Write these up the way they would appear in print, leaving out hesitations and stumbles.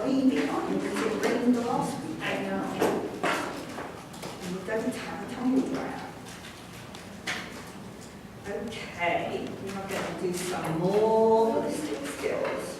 waving on you because it rained the last week. I know. And you don't have a tumble dryer. Okay, we're going to do some more ballistic skills.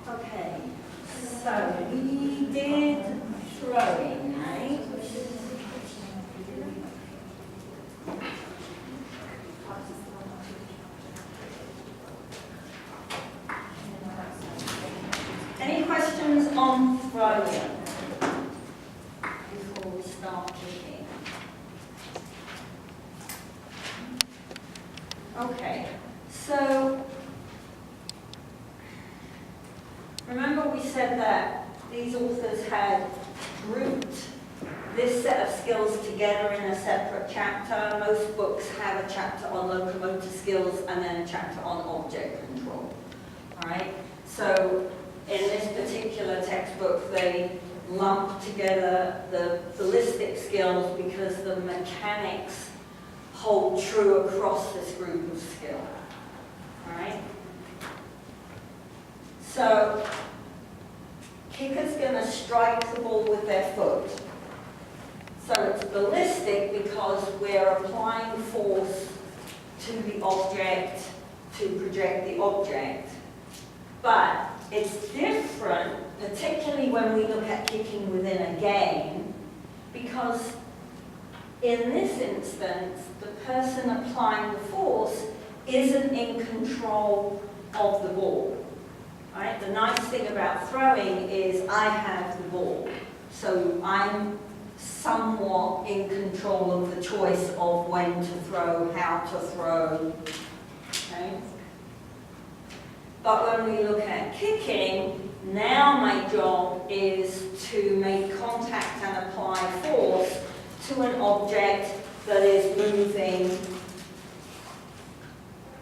Okay, so we did throwing, right? Any questions on throwing before we start kicking? Okay, so remember we said that these authors had grouped this set of skills together in a separate chapter. Most books have a chapter on locomotor skills and then a chapter on object control. All right? So in this particular textbook, they lump together the ballistic skills because the mechanics hold true across this group of skills. All right? So, kicker's going to strike the ball with their foot. So it's ballistic because we're applying force to the object to project the object. But it's different, particularly when we look at kicking within a game, because in this instance, the person applying the force isn't in control of the ball. Right? The nice thing about throwing is I have the ball, so I'm somewhat in control of the choice of when to throw, how to throw. Okay? But when we look at kicking, now my job is to make contact and apply force to an object that is moving,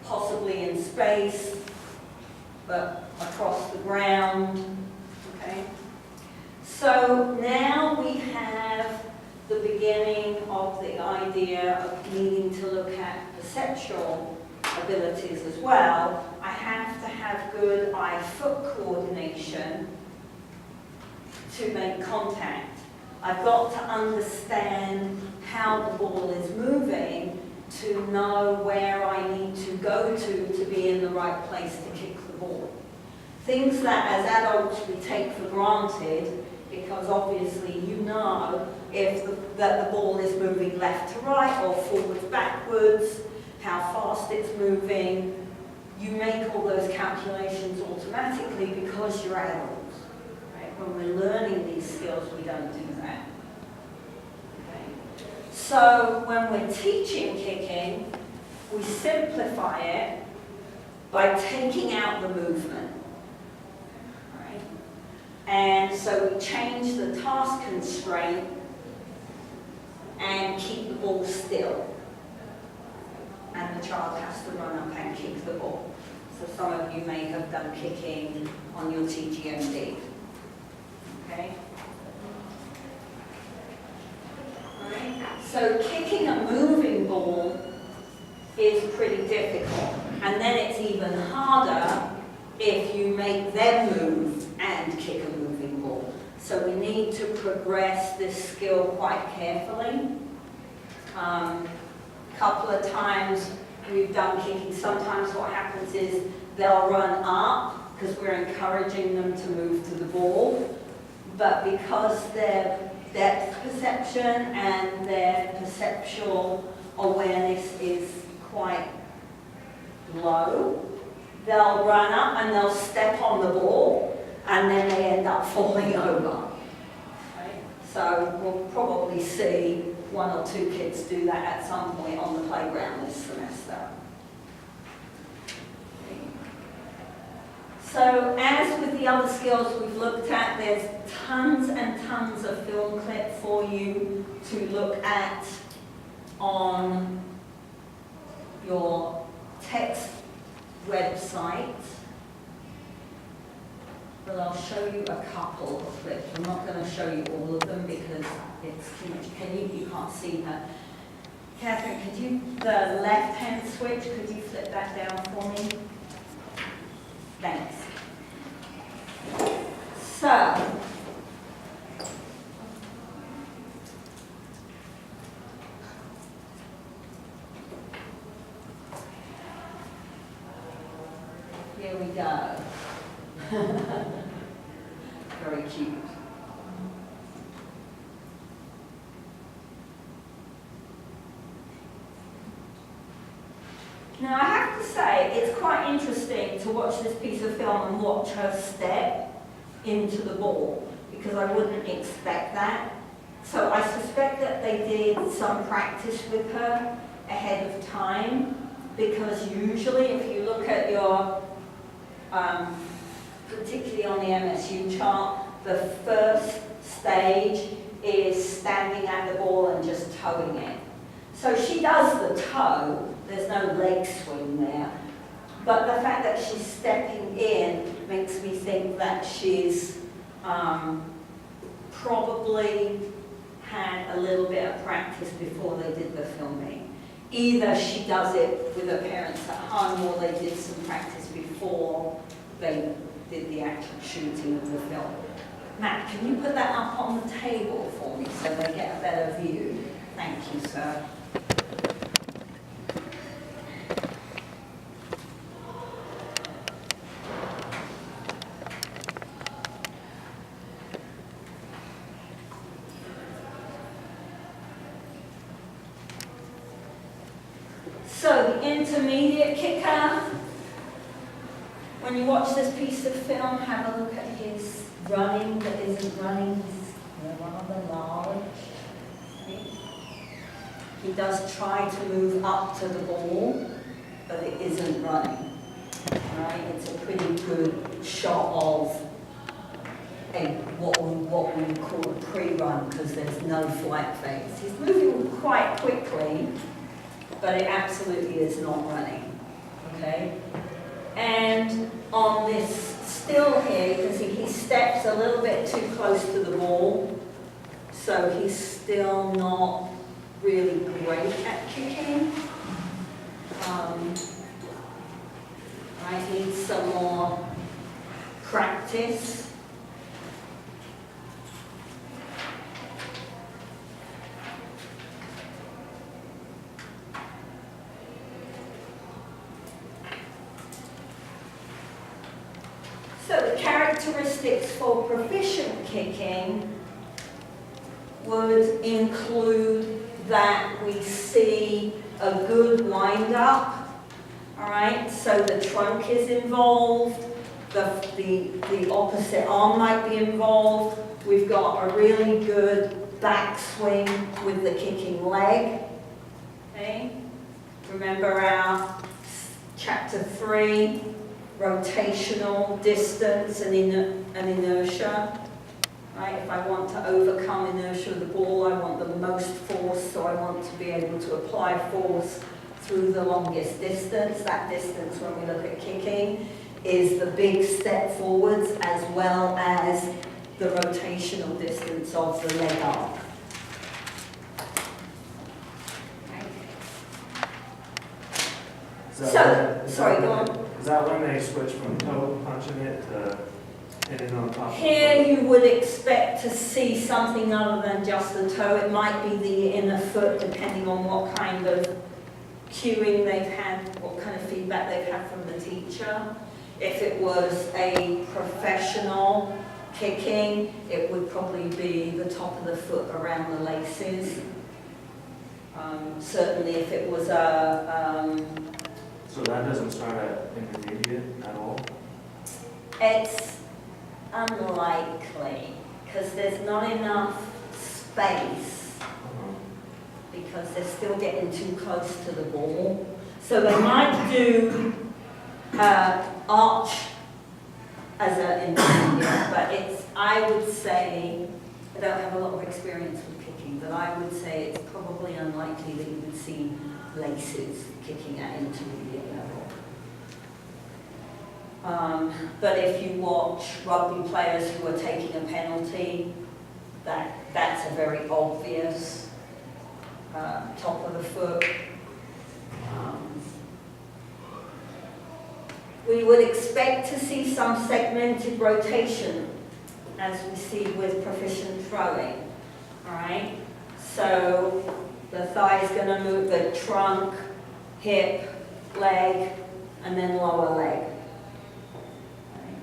possibly in space, but across the ground, okay? So now we have the beginning of the idea of needing to look at perceptual abilities as well. I have to have good eye-foot coordination to make contact. I've got to understand how the ball is moving to know where I need to go to be in the right place to kick the ball. Things that as adults we take for granted, because obviously you know that the ball is moving left to right or forwards backwards, how fast it's moving. You make all those calculations automatically because you're adults. Right? When we're learning these skills, we don't do that. Okay? So when we're teaching kicking, we simplify it by taking out the movement. Right? And so we change the task constraint and keep the ball still. And the child has to run up and kick the ball. So some of you may have done kicking on your TGMD. Okay? Right. So kicking a moving ball is pretty difficult. And then it's even harder if you make them move and kick a moving ball. So we need to progress this skill quite carefully. Couple of times we've done kicking, sometimes what happens is they'll run up because we're encouraging them to move to the ball, but because their depth perception and their perceptual awareness is quite low, they'll run up and they'll step on the ball and then they end up falling over. Right? So we'll probably see one or two kids do that at some point on the playground this semester. So as with the other skills we've looked at, there's tons and tons of film clip for you to look at on your text website. But I'll show you a couple of clips. I'm not going to show you all of them because it's too much. You can't see her. Catherine, could you, the left-hand switch, could you flip that down for me? Thanks. So, here we go. Very cute. Now I have to say, it's quite interesting to watch this piece of film and watch her step into the ball, because I wouldn't expect that. So I suspect that they did some practice with her ahead of time, because usually if you look at your, particularly on the MSU chart, the first stage is standing at the ball and just towing it. So she does the toe, there's no leg swing there, but the fact that she's stepping in makes me think that she's probably had a little bit of practice before they did the filming. Either she does it with her parents at home, or they did some practice before they did the actual shooting of the film. Matt, can you put that up on the table for me so they get a better view? Thank you, sir. So the intermediate kicker, when you watch this piece of film, have a look at his running that isn't running. He's rather large. He does try to move up to the ball, but it isn't running. Right? It's a pretty good shot of what we would call a pre-run, because there's no flight phase. He's moving quite quickly, but it absolutely is not running, okay? And on this still here, you can see he steps a little bit too close to the ball, so he's still not really great at kicking. I need some more practice. So the characteristics for proficient kicking would include that we see a good wind-up, all right? So the trunk is involved, the opposite arm might be involved. We've got a really good backswing with the kicking leg, okay? Remember our chapter 3, rotational distance and inertia. Right? If I want to overcome inertia of the ball, I want the most force, so I want to be able to apply force through the longest distance. That distance, when we look at kicking, is the big step forwards as well as the rotational distance of the leg arm. Sorry, go on. Is that when they switch from toe punching it to hitting on top? Here you would expect to see something other than just the toe. It might be the inner foot, depending on what kind of cueing they've had, what kind of feedback they've had from the teacher. If it was a professional kicking, it would probably be the top of the foot around the laces. Certainly if it was a... So that doesn't start at intermediate at all? It's unlikely, because there's not enough space, because they're still getting too close to the ball. So they might do arch as an intermediate, but I would say, I don't have a lot of experience with kicking, but I would say it's probably unlikely that you would see laces kicking at intermediate level. But if you watch rugby players who are taking a penalty, that's a very obvious top of the foot. We would expect to see some segmented rotation, as we see with proficient throwing. All right? So the thigh is going to move the trunk, hip, leg, and then lower leg. Right?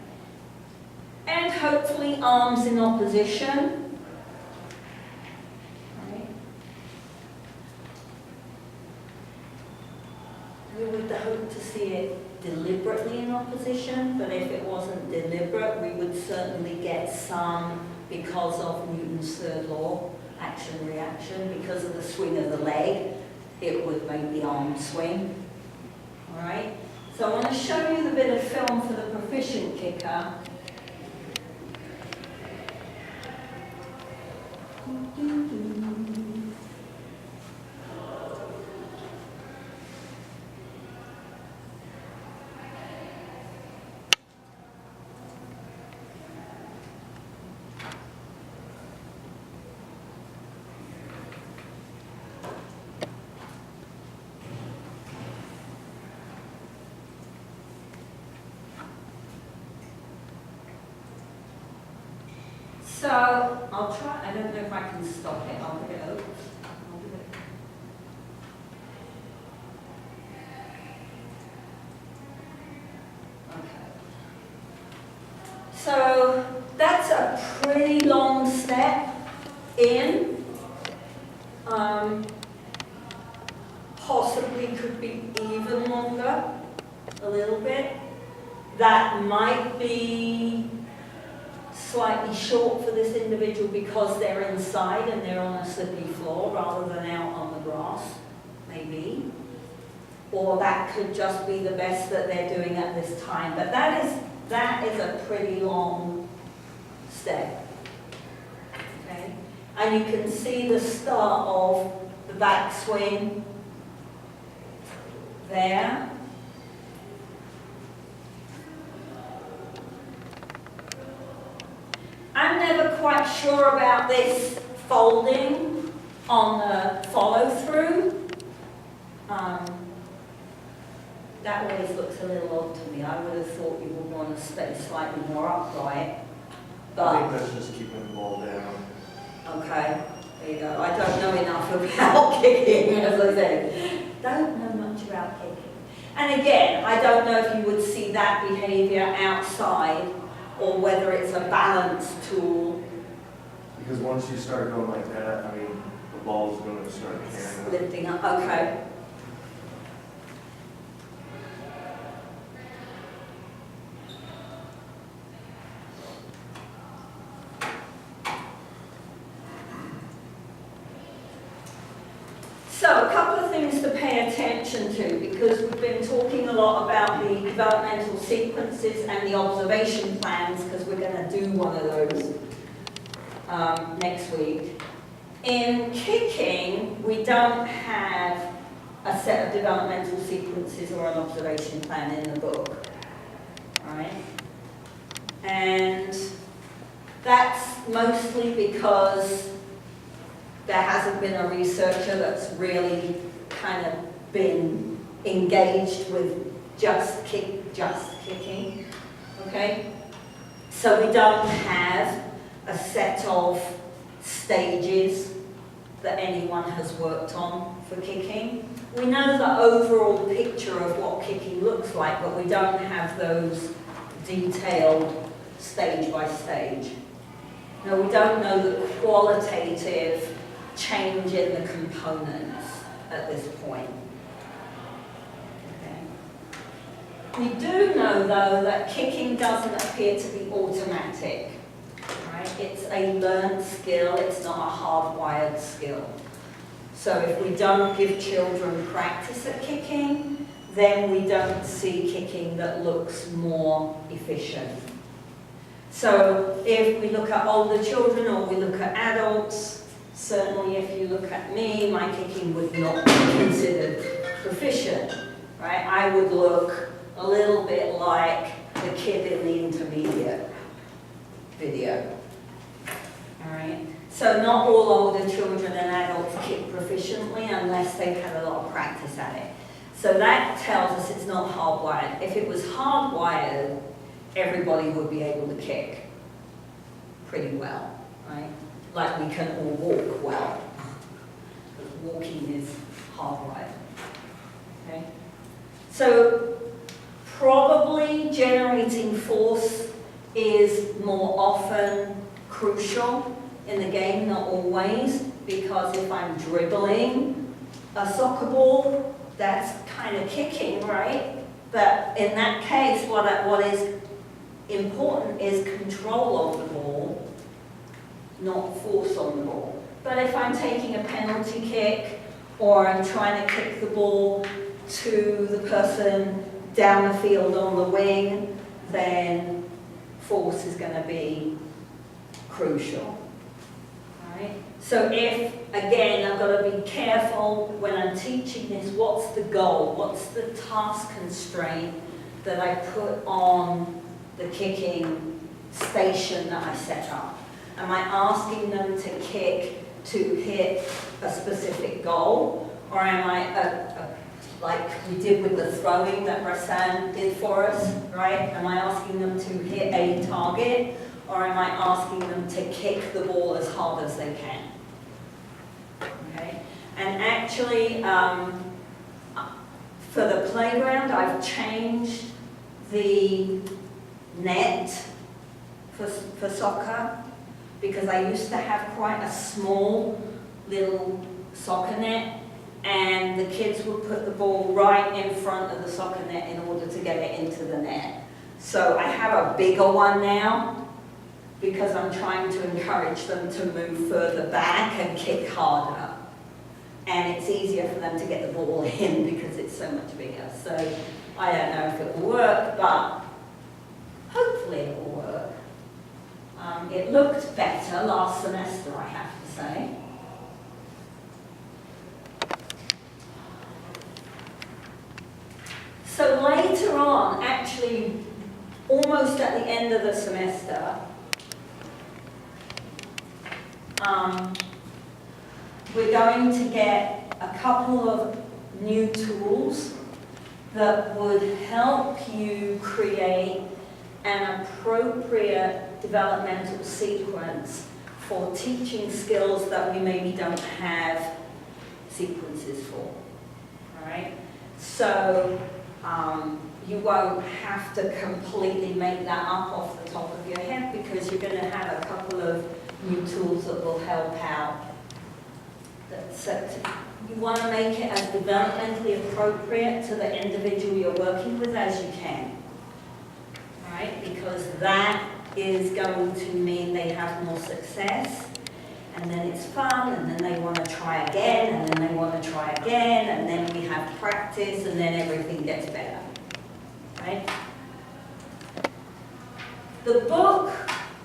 And hopefully arms in opposition. Right? We would hope to see it deliberately in opposition, but if it wasn't deliberate, we would certainly get some because of Newton's third law, action-reaction, because of the swing of the leg, it would make the arm swing. All right? So I want to show you the bit of film for the proficient kicker. So I'll try, I don't know if I can stop it, I'll do it. I'll do it. Okay. So that's a pretty long step in. Possibly could be even longer, a little bit. That might be slightly short for this individual because they're inside and they're on a slippery floor rather than out on the grass, maybe. Or that could just be the best that they're doing at this time. But that is a pretty long step. Okay? And you can see the start of the backswing there. I'm never quite sure about this folding on the follow-through. That always looks a little odd to me. I would have thought you would want to stay slightly more upright. I But, think that's just keeping the ball down. okay, there you go. I don't know enough about kicking, as I said. Don't know much about kicking. And again, I don't know if you would see that behavior outside or whether it's a balance tool. Because once you start going like that, I mean, the ball's going to start carrying up. Lifting up, okay. So a couple of things to pay attention to, because we've been talking a lot about the developmental sequences and the observation plans, because we're going to do one of those next week. In kicking, we don't have a set of developmental sequences or an observation plan in the book, right? And that's mostly because there hasn't been a researcher that's really kind of been engaged with just kicking, okay? So we don't have a set of stages that anyone has worked on for kicking. We know the overall picture of what kicking looks like, but we don't have those detailed stage by stage. Now, we don't know the qualitative change in the components at this point. Okay. We do know, though, that kicking doesn't appear to be automatic. Right? It's a learned skill, it's not a hardwired skill. So if we don't give children practice at kicking, then we don't see kicking that looks more efficient. So if we look at older children or we look at adults, certainly if you look at me, my kicking would not be considered proficient, right? I would look a little bit like the kid in the intermediate video, all right? So not all older children and adults kick proficiently unless they've had a lot of practice at it. So that tells us it's not hardwired. If it was hardwired, everybody would be able to kick pretty well, right? Like we can all walk well. Walking is hardwired, okay? So probably generating force is more often crucial in the game, not always, because if I'm dribbling a soccer ball, that's kind of kicking, right? But in that case, what is important is control of the ball, not force on the ball. But if I'm taking a penalty kick, or I'm trying to kick the ball to the person down the field on the wing, then force is going to be crucial. Right? So if, again, I've got to be careful when I'm teaching this, what's the goal? What's the task constraint that I put on the kicking station that I set up? Am I asking them to kick to hit a specific goal? Or am I, like we did with the throwing that Rasan did for us, right? Am I asking them to hit a target? Or am I asking them to kick the ball as hard as they can? Okay? And actually, for the playground, I've changed the net for soccer, because I used to have quite a small little soccer net, and the kids would put the ball right in front of the soccer net in order to get it into the net. So I have a bigger one now, because I'm trying to encourage them to move further back and kick harder. And it's easier for them to get the ball in because it's so much bigger. So I don't know if it will work, but hopefully it will work. It looked better last semester, I have to say. So later on, actually, almost at the end of the semester, we're going to get a couple of new tools that would help you create an appropriate developmental sequence for teaching skills that we maybe don't have sequences for. All right? So you won't have to completely make that up off the top of your head, because you're going to have a couple of new tools that will help out. So you want to make it as developmentally appropriate to the individual you're working with as you can. Right? Because that is going to mean they have more success, and then it's fun, and then they want to try again, and then they want to try again, and then we have practice, and then everything gets better. Right? The book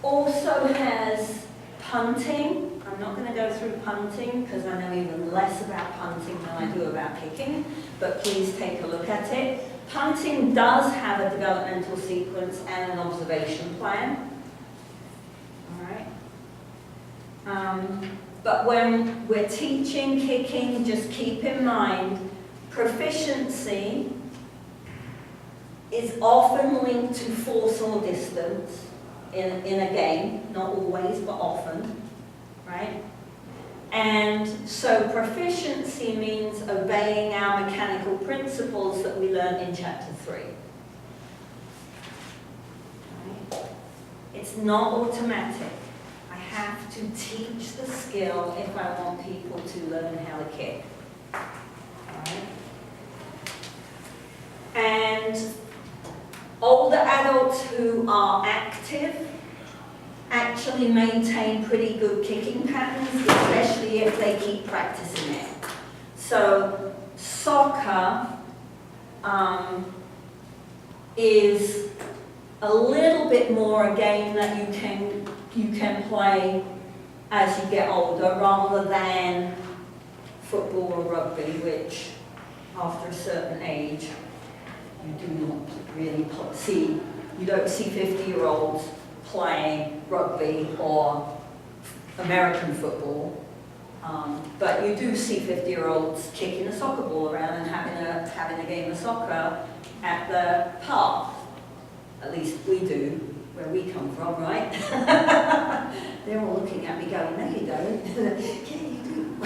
also has punting. I'm not going to go through punting because I know even less about punting than I do about kicking, but please take a look at it. Punting does have a developmental sequence and an observation plan. All right. But when we're teaching kicking, just keep in mind, proficiency is often linked to force or distance in a game, not always, but often. Right? And so proficiency means obeying our mechanical principles that we learned in chapter 3. Right? It's not automatic. I have to teach the skill if I want people to learn how to kick. Right? And older adults who are active actually maintain pretty good kicking patterns, especially if they keep practicing it. So soccer is a little bit more again that you can play as you get older, rather than football or rugby, which after a certain age you do not really see. You don't see 50-year-olds playing rugby or American football, but you do see 50-year-olds kicking a soccer ball around and having a game of soccer at the park. At least we do, where we come from, right? They're all looking at me going, no you don't. Yeah, you do.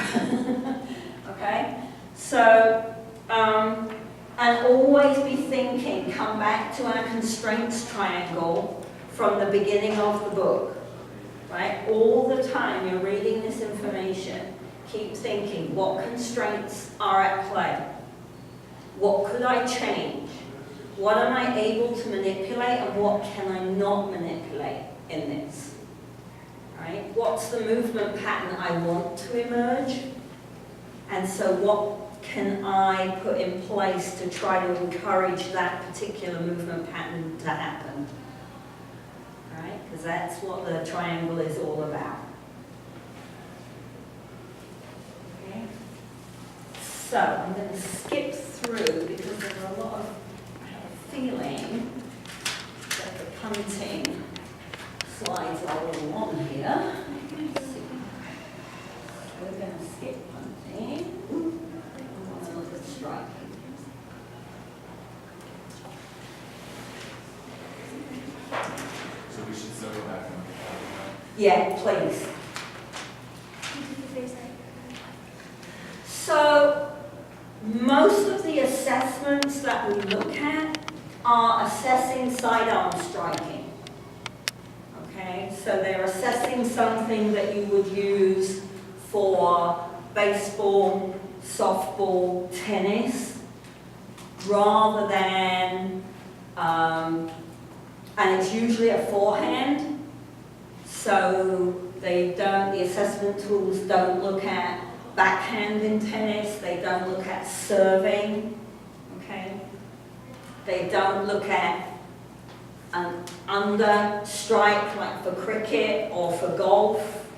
Okay? So, and always be thinking, come back to our constraints triangle from the beginning of the book, right? All the time you're reading this information, keep thinking, what constraints are at play? What could I change? What am I able to manipulate and what can I not manipulate in this? Right? What's the movement pattern I want to emerge? And so what can I put in place to try to encourage that particular movement pattern to happen? Right? Because that's what the triangle is all about. Okay? So I'm going to skip through because there are a lot of feeling that the punting slides are all on here. Let's see. We're going to skip punting. I'm going to look at striking. So we should still go back and look at that. Yeah, please. So, most of the assessments that we look at are assessing sidearm striking. Okay, so they're assessing something that you would use for baseball, softball, tennis, rather than, and it's usually a forehand, so the assessment tools don't look at backhand in tennis, they don't look at serving, okay? They don't look at an under strike like for cricket or for golf.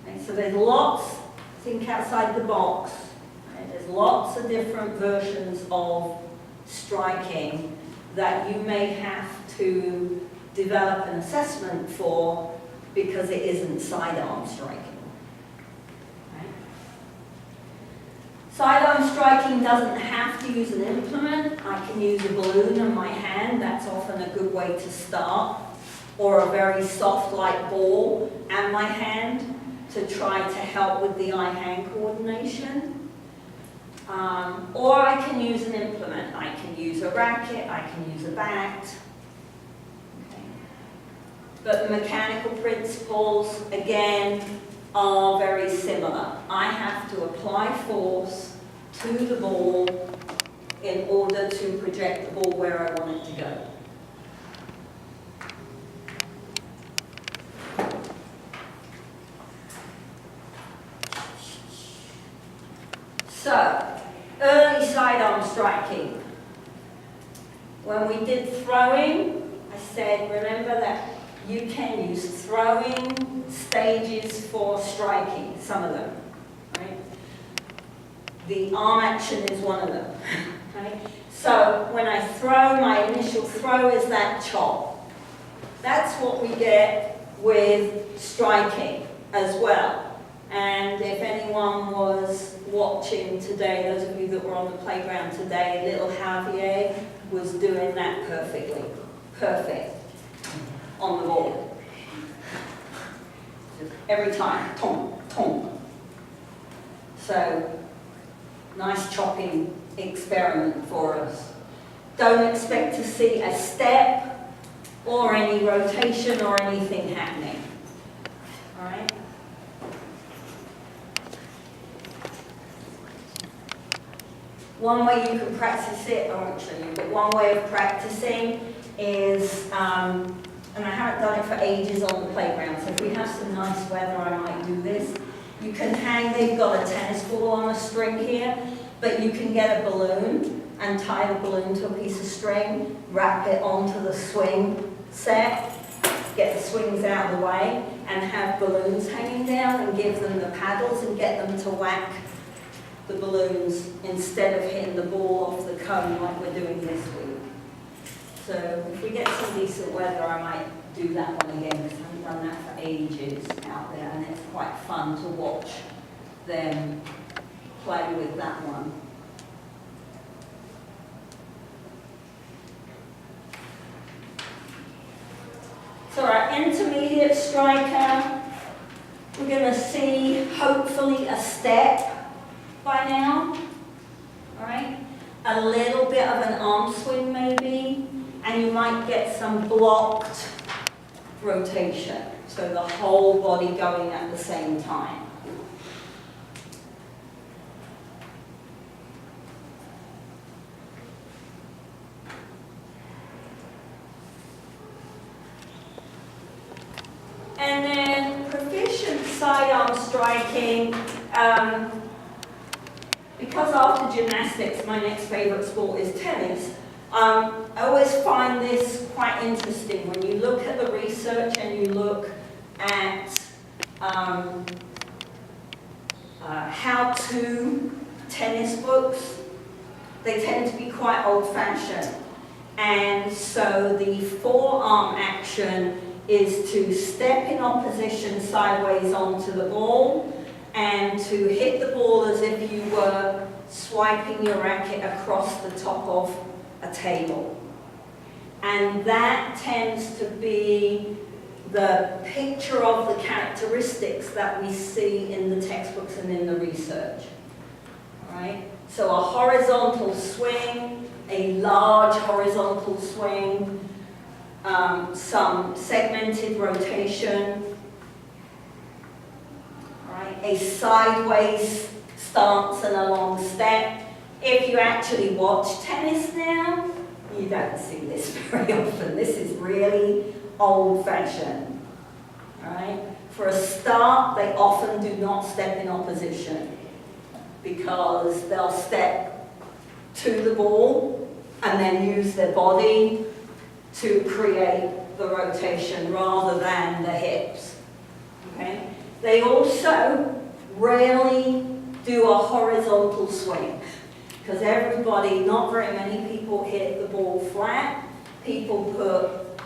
Okay, so there's lots, think outside the box. Okay? There's lots of different versions of striking that you may have to develop an assessment for because it isn't sidearm striking. Sidearm striking doesn't have to use an implement. I can use a balloon in my hand. That's often a good way to start. Or a very soft light ball and my hand to try to help with the eye-hand coordination. Or I can use an implement. I can use a racket, I can use a bat. Okay. But the mechanical principles, again, are very similar. I have to apply force to the ball in order to project the ball where I want it to go. So, early sidearm striking. When we did throwing, I said, remember that you can use throwing stages for striking, some of them, right? The arm action is one of them, right? So when I throw, my initial throw is that chop. That's what we get with striking as well. And if anyone was watching today, those of you that were on the playground today, little Javier was doing that perfectly. Perfect. On the ball. Every time, tom, tom. So, nice chopping experiment for us. Don't expect to see a step or any rotation or anything happening. All right? One way you can practice it, I won't show you, but one way of practicing is, and I haven't done it for ages on the playground, so if we have some nice weather, I might do this. You can hang, they've got a tennis ball on a string here, but you can get a balloon and tie the balloon to a piece of string, wrap it onto the swing set, get the swings out of the way, and have balloons hanging down and give them the paddles and get them to whack the balloons instead of hitting the ball off the cone like we're doing this week. So if we get some decent weather, I might do that one again because I haven't done that for ages out there, and it's quite fun to watch them play with that one. So our intermediate striker, we're going to see hopefully a step by now, all right? A little bit of an arm swing maybe, and you might get some blocked rotation, so the whole body going at the same time. And then proficient sidearm striking, because after gymnastics my next favorite sport is tennis, I always find this quite interesting when you look at the research and you look at how-to tennis books. They tend to be quite old-fashioned, and so the forearm action is to step in opposition sideways onto the ball and to hit the ball as if you were swiping your racket across the top of a table. And that tends to be the picture of the characteristics that we see in the textbooks and in the research. All right? So a horizontal swing, a large horizontal swing, some segmented rotation, right? A sideways stance and a long step. If you actually watch tennis now, you don't see this very often. This is really old-fashioned. Right? For a start, they often do not step in opposition because they'll step to the ball and then use their body to create the rotation rather than the hips. Okay? They also rarely do a horizontal swing because everybody, not very many people hit the ball flat. People put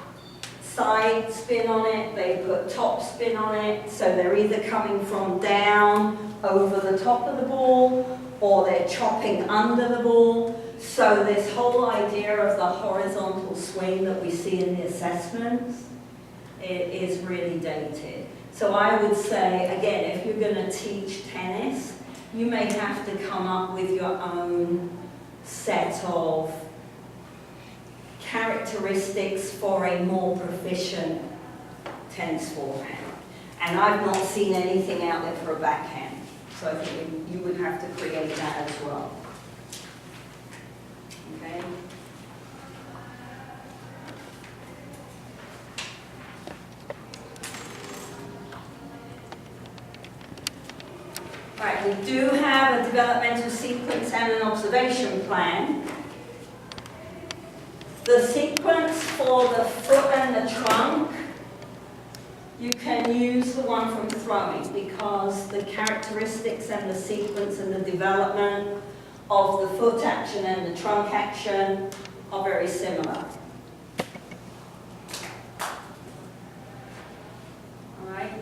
side spin on it, they put top spin on it, so they're either coming from down over the top of the ball or they're chopping under the ball. So this whole idea of the horizontal swing that we see in the assessments, it is really dated. So I would say, again, if you're going to teach tennis, you may have to come up with your own set of characteristics for a more proficient tennis forehand. And I've not seen anything out there for a backhand. So I think you would have to create that as well. Okay? Right, we do have a developmental sequence and an observation plan. The sequence for the foot and the trunk, you can use the one from throwing because the characteristics and the sequence and the development of the foot action and the trunk action are very similar. All right.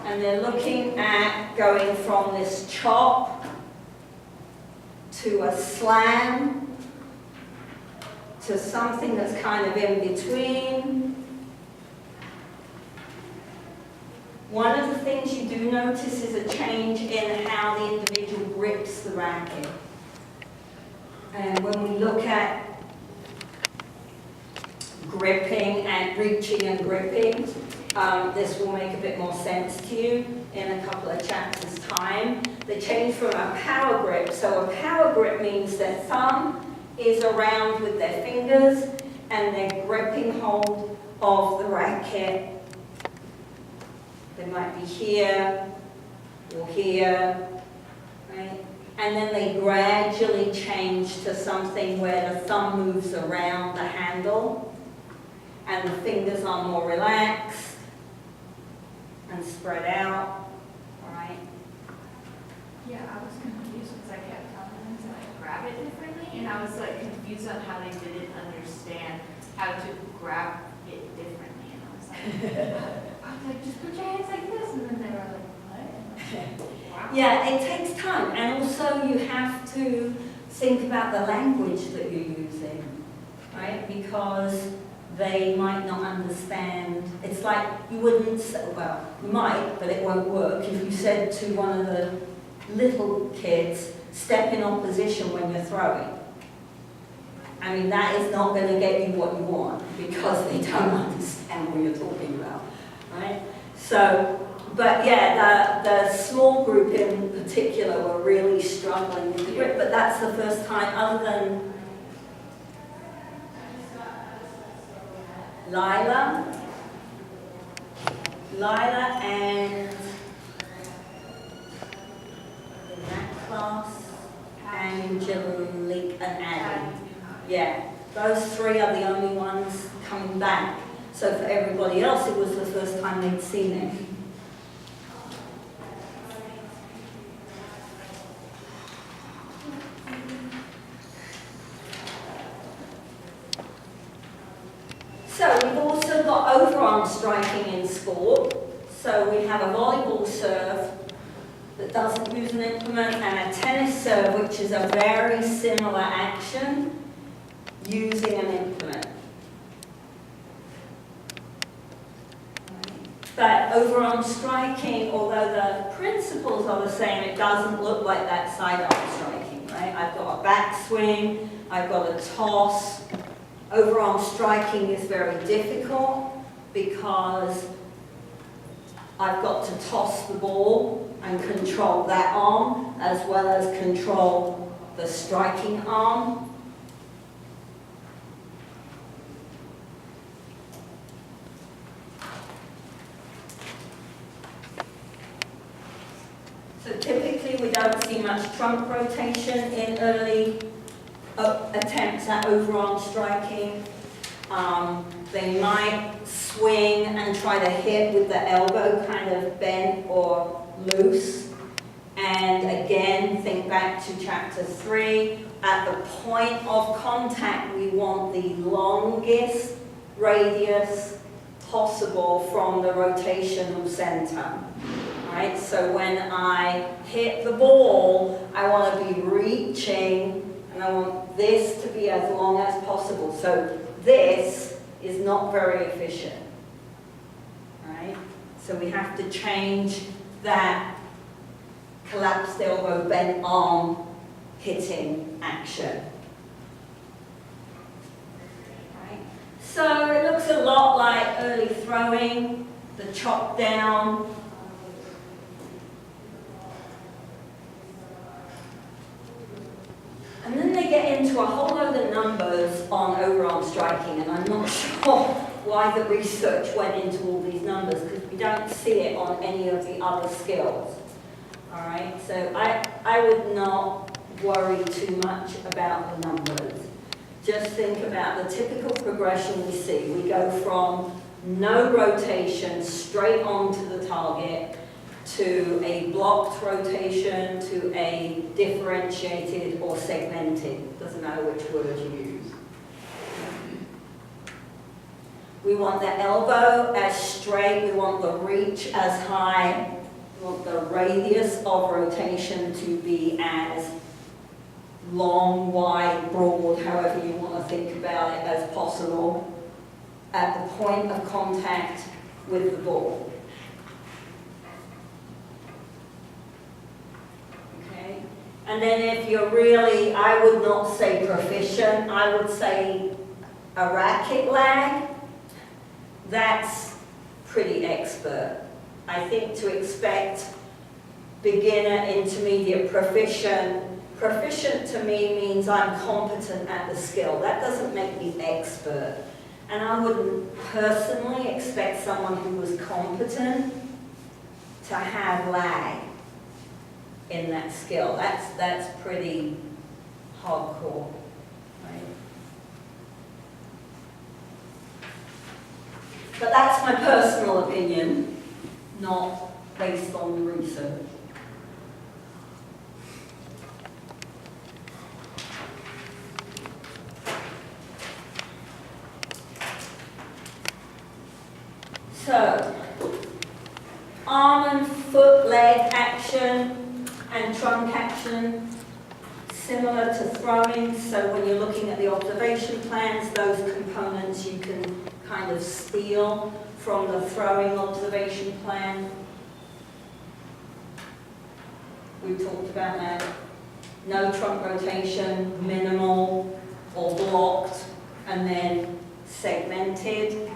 And they're looking at going from this chop to a slam to something that's kind of in between. One of the things you do notice is a change in how the individual grips the racket. And when we look at gripping and reaching and gripping, this will make a bit more sense to you in a couple of chapters' time. They change from a power grip. So a power grip means their thumb is around with their fingers and they're gripping hold of the racket. They might be here or here, right? And then they gradually change to something where the thumb moves around the handle and the fingers are more relaxed and spread out, all right? Yeah, I was confused because I kept telling them to like grab it differently, and I was like confused on how they didn't understand how to grab it differently, and I was like, just put your hands like this, and then they were like, what? Wow. Yeah, it takes time, and also you have to think about the language that you're using, right? Because they might not understand. It's like you wouldn't say, well, you might, but it won't work if you said to one of the little kids, step in opposition when you're throwing. I mean, that is not going to get you what you want because they don't understand what you're talking about, right? So, but yeah, the small group in particular were really struggling with the grip, but that's the first time, other than Lila and in that class, Angelique and Addie. Yeah, those three are the only ones coming back. So for everybody else, it was the first time they'd seen it. So we've also got overarm striking in sport. So we have a volleyball serve that doesn't use an implement and a tennis serve, which is a very similar action using an implement. But overarm striking, although the principles are the same, it doesn't look like that sidearm striking, right? I've got a backswing, I've got a toss. Overarm striking is very difficult because I've got to toss the ball and control that arm as well as control the striking arm. So typically we don't see much trunk rotation in early attempts at overarm striking. They might swing and try to hit with the elbow kind of bent or loose. And again, think back to chapter 3. At the point of contact, we want the longest radius possible from the rotational center. Right? So when I hit the ball, I want to be reaching, and I want this to be as long as possible. So this is not very efficient. Right? So we have to change that collapsed elbow, bent arm hitting action. Right? So it looks a lot like early throwing, the chop down. And then they get into a whole load of numbers on overarm striking, and I'm not sure why the research went into all these numbers, because we don't see it on any of the other skills. All right, so I would not worry too much about the numbers. Just think about the typical progression we see. We go from no rotation straight onto the target, to a blocked rotation, to a differentiated or segmented. Doesn't matter which word you use. We want the elbow as straight, we want the reach as high, we want the radius of rotation to be as long, wide, broad, however you want to think about it, as possible at the point of contact with the ball. And then if you're really, I would not say proficient, I would say a racket lag. That's pretty expert. I think to expect beginner, intermediate, proficient. Proficient to me means I'm competent at the skill. That doesn't make me expert. And I wouldn't personally expect someone who was competent to have lag. in that skill. That's pretty hardcore, right? But that's my personal opinion, not based on the research. So, arm and foot, leg action and trunk action, similar to throwing. So when you're looking at the observation plans, those components you can kind of steal from the throwing observation plan. We talked about that. No trunk rotation, minimal or blocked, and then segmented.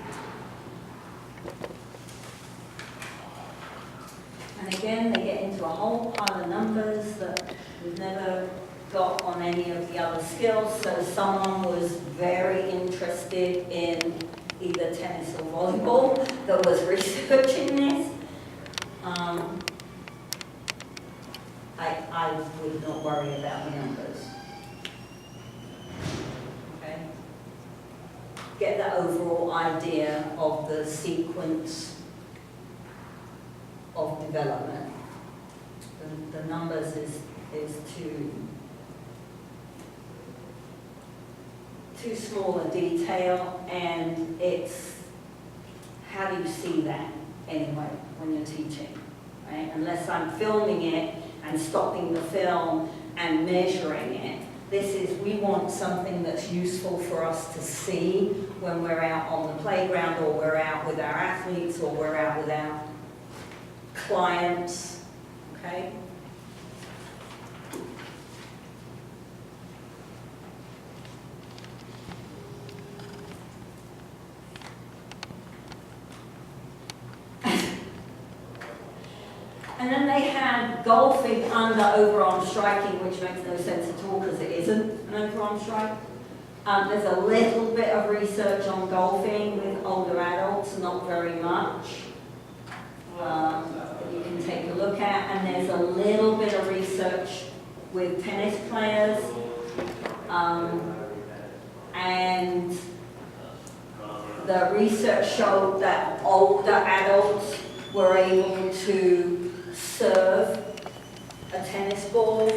And again, they get into a whole pile of numbers that we've never got on any of the other skills. So someone was very interested in either tennis or volleyball that was researching this. I would not worry about the numbers. Okay? Get the overall idea of the sequence of development. The numbers is too small a detail, and it's how do you see that anyway when you're teaching, right? Unless I'm filming it and stopping the film and measuring it. We want something that's useful for us to see when we're out on the playground, or we're out with our athletes, or we're out with our clients, okay? And then they had golfing under overarm striking, which makes no sense at all because it isn't an overarm strike. There's a little bit of research on golfing with older adults, not very much. That you can take a look at, and there's a little bit of research with tennis players, and the research showed that older adults were able to serve a tennis ball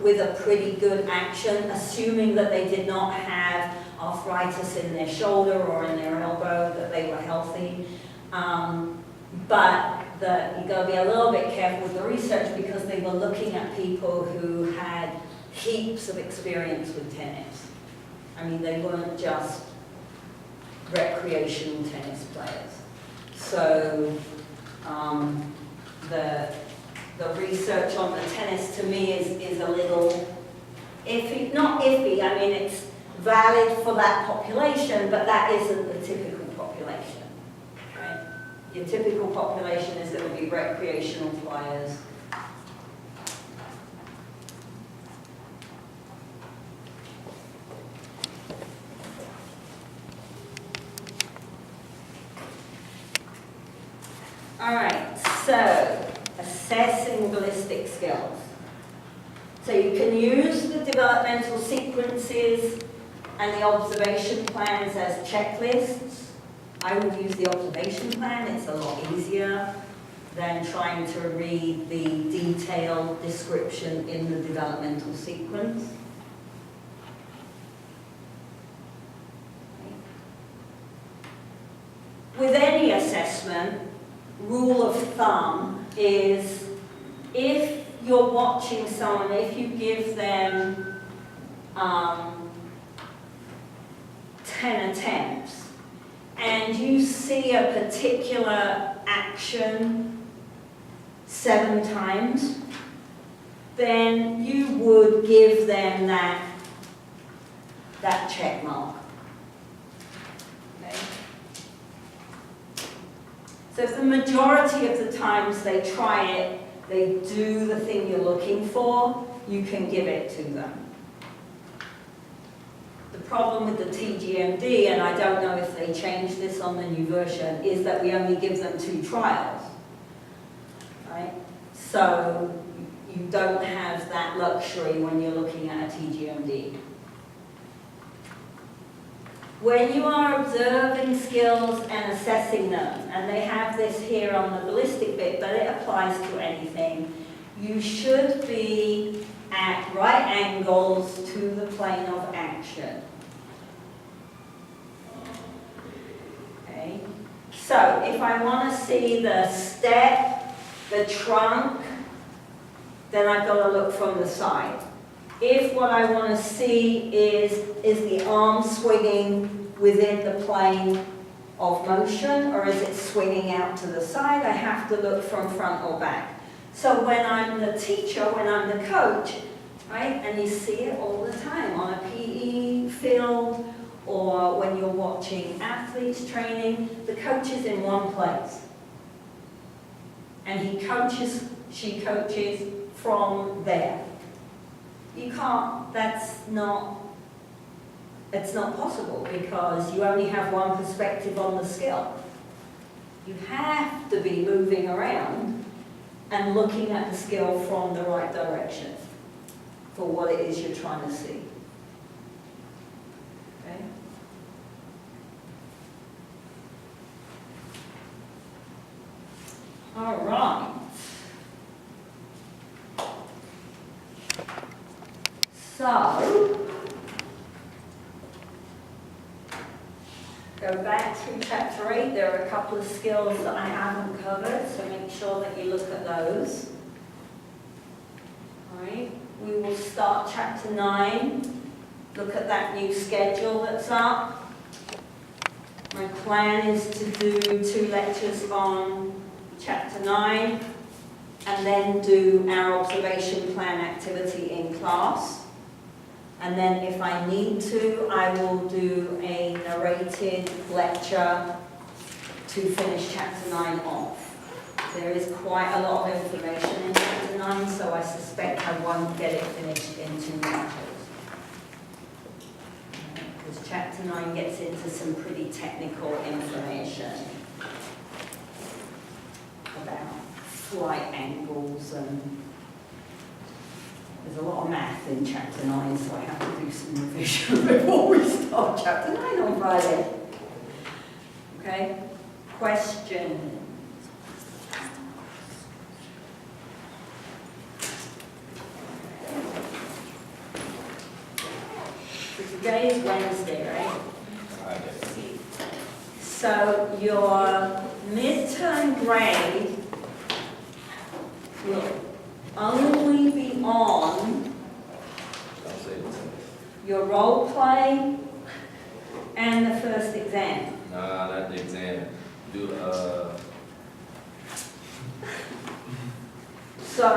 with a pretty good action, assuming that they did not have arthritis in their shoulder or in their elbow, that they were healthy. But you got to be a little bit careful with the research because they were looking at people who had heaps of experience with tennis. I mean, they weren't just recreational tennis players. So the research on the tennis to me is a little iffy. Not iffy, I mean, it's valid for that population, but that isn't the typical population. Your typical population is going to be recreational players. All right, so assessing ballistic skills. So you can use the developmental sequences and the observation plans as checklists. I would use the observation plan, it's a lot easier than trying to read the detailed description in the developmental sequence. With any assessment, rule of thumb is if you're watching someone, if you give them 10 attempts, and you see a particular action 7 times, then you would give them that check mark. Okay? So if the majority of the times they try it, they do the thing you're looking for, you can give it to them. The problem with the TGMD, and I don't know if they changed this on the new version, is that we only give them 2 trials, right? So you don't have that luxury when you're looking at a TGMD. When you are observing skills and assessing them, and they have this here on the ballistic bit, but it applies to anything, you should be at right angles to the plane of action. Okay? So if I want to see the step, the trunk, then I've got to look from the side. If what I want to see is the arm swinging within the plane of motion, or is it swinging out to the side, I have to look from front or back. So when I'm the teacher, when I'm the coach, right, and you see it all the time on a PE field, or when you're watching athletes training, the coach is in one place. And she coaches from there. You can't, it's not possible because you only have one perspective on the skill. You have to be moving around and looking at the skill from the right direction for what it is you're trying to see. Okay? All right. So, go back through chapter 8. There are a couple of skills that I haven't covered, so make sure that you look at those. All right. We will start chapter 9. Look at that new schedule that's up. My plan is to do 2 lectures on chapter 9 and then do our observation plan activity in class. And then if I need to, I will do a narrated lecture to finish chapter 9 off. There is quite a lot of information in chapter 9, so I suspect I won't get it finished in 2 lectures. Because chapter 9 gets into some pretty technical information about flight angles, and there's a lot of math in chapter 9, so I have to do some revision before we start chapter 9 on Friday. Okay? Question. So today is Wednesday, right? So your midterm grade will only be on your role play and the first exam. Nah, not the exam. So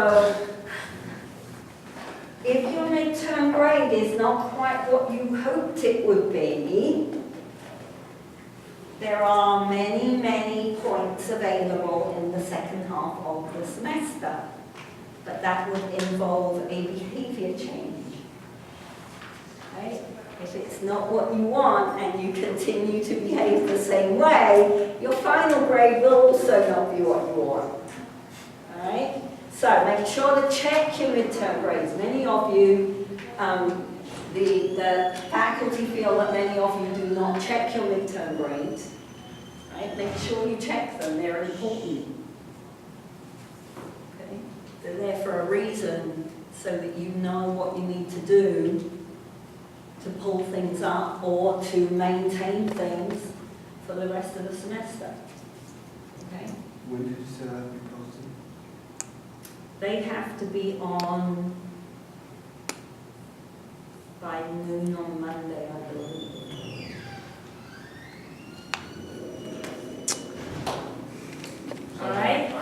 if your midterm grade is not quite what you hoped it would be, there are many, many points available in the second half of the semester. But that would involve a behavior change. Right? If it's not what you want and you continue to behave the same way, your final grade will also not be what you want. All right? So make sure to check your midterm grades. Many of you, the faculty feel that many of you do not check your midterm grades. Right? Make sure you check them, they're important. Okay? They're there for a reason, so that you know what you need to do to pull things up or to maintain things for the rest of the semester. Okay? When did you say that would be posted? They have to be on by noon on Monday, I believe.